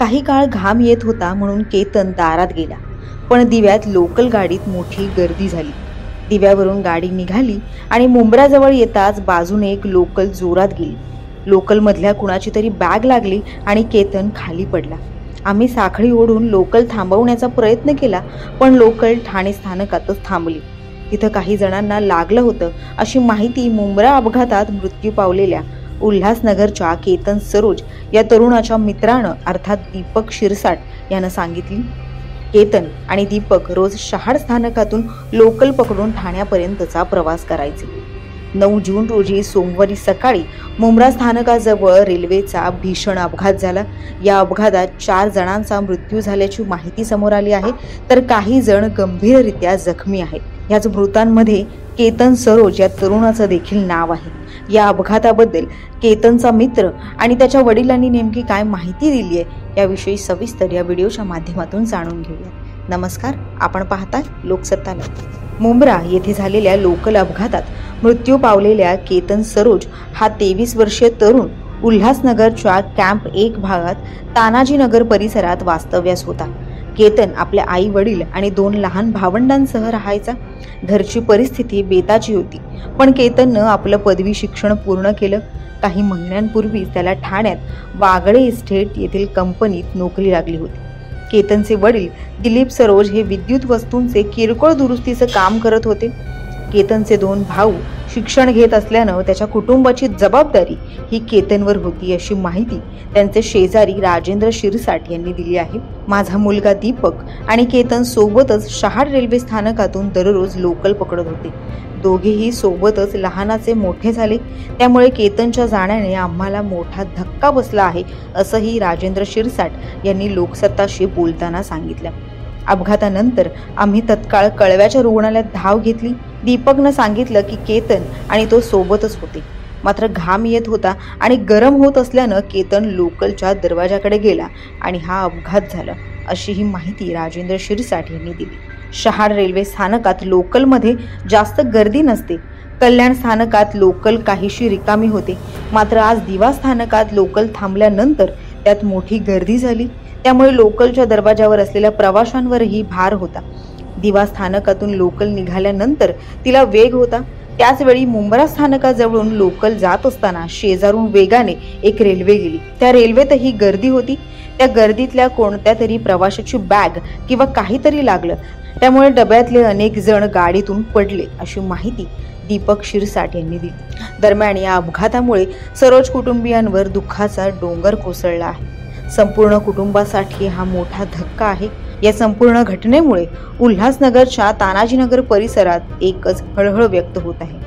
काही काळ घाम येत होता म्हणून केतन दारात गेला, पण दिव्यात लोकल गाडीत मोठी गर्दी झाली। दिव्यावरून गाडी निघाली आणि मुंब्राजवळ येताच बाजूने एक लोकल जोरात गेली। लोकल मधल्या कुणाची तरी बॅग लागली आणि केतन खाली पडला। आम्ही साखळी ओढून लोकल थांबवण्याचा प्रयत्न केला, पण लोकल ठाणे स्थानकातच थांबली। तिथं काही जणांना लागलं होतं अशी माहिती मुंब्रा अपघातात मृत्यू पावलेल्या उल्हासनगरच्या केतन सरोज या तरुणाच्या मित्रानं अर्थात दीपक शिरसाट यानं सांगितली। केतन आणि दीपक रोज शहाड स्थानकातून लोकल पकडून ठाण्यापर्यंतचा प्रवास करायचे। 9 जून रोजी सोमवारी सकाळी मुंब्रा स्थानकाजवळ रेल्वेचा भीषण अपघात झाला। या अपघातात 4 जणांचा मृत्यू झाल्याची माहिती समोर आली आहे, तर काही जण गंभीररित्या जखमी आहेत। याच मृतांमध्ये केतन सरोज या तरुणाचं देखील नाव आहे। या अपघाताबद्दल केतनचा मित्र आणि त्याच्या वडिलांनी नेमकी काय माहिती दिली आहे याविषयी सविस्तर या व्हिडिओच्या माध्यमातून जाणून घेऊया। नमस्कार, आपण पाहताय लोकसत्ता लाईव्ह। मुंब्रा येथे झालेल्या लोकल अपघातात मृत्यू पावलेल्या केतन सरोज हा 23 वर्षीय तरुण उल्हासनगरच्या कॅम्प 1 भागात तानाजीनगर परिसरात वास्तव्यास होता। केतन आपल्या आई वडील आणि 2 लहान भावंडांसह राहायचा। घरची परिस्थिती बेताची होती, पण केतननं आपलं पदवी शिक्षण पूर्ण केलं। काही महिन्यांपूर्वी त्याला ठाण्यात वागळे इस्टेट येथील कंपनीत नोकरी लागली होती। केतनचे वडील दिलीप सरोज हे विद्युत वस्तूंचे किरकोळ दुरुस्तीचं काम करत होते। केतनचे 2 भाऊ शिक्षण घेत असल्यानं त्याच्या कुटुंबाची जबाबदारी ही केतनवर होती अशी माहिती त्यांचे शेजारी राजेंद्र शिरसाट यांनी दिली आहे। माझा मुलगा दीपक आणि केतन सोबतच शहाड रेल्वे स्थानकातून दररोज लोकल पकडत होते। दोघेही सोबतच लहानाचे मोठे झाले, त्यामुळे केतनच्या जाण्याने आम्हाला मोठा धक्का बसला आहे असंही राजेंद्र शिरसाट यांनी लोकसत्ताशी बोलताना सांगितलं। अपघातानंतर आम्ही तत्काळ कळव्याच्या रुग्णालयात धाव घेतली। दीपकनं सांगितलं की केतन आणि तो सोबतच होते, मात्र घाम येत होता आणि गरम होत असल्यानं केतन लोकलच्या दरवाजाकडे गेला आणि हा अपघात झाला अशी ही माहिती राजेंद्र शिरसाट यांनी दिली। शहाड रेल्वे स्थानकात लोकलमध्ये जास्त गर्दी नसते। कल्याण स्थानकात लोकल काहीशी रिकामी होते, मात्र आज दिवा स्थानकात लोकल थांबल्यानंतर त्यात मोठी गर्दी झाली, त्यामुळे लोकलच्या दरवाजावर असलेल्या प्रवाशांवरही भार होता। दिवा स्थानकातून लोकल निघाल्यानंतर तिला वेग होता। त्याचवेळी मुंब्रा स्थानकाजवळून लोकल जात असताना शेजारून वेगाने एक रेल्वे गेली। त्या रेल्वेतही गर्दी होती। त्या गर्दीतल्या कोणत्या तरी प्रवाशाची बॅग किंवा काहीतरी लागलं, त्यामुळे डब्यातले अनेक जण गाडीतून पडले अशी माहिती दीपक शिरसाट यांनी दिली। दरम्यान या अपघातामुळे सरोज कुटुंबियांवर दुःखाचा डोंगर कोसळला आहे। संपूर्ण कुटुंबासाठी हा मोठा धक्का आहे। या संपूर्ण घटनेमुळे उल्हासनगरच्या तानाजीनगर परिसरात एकच हळहळ व्यक्त होत आहे।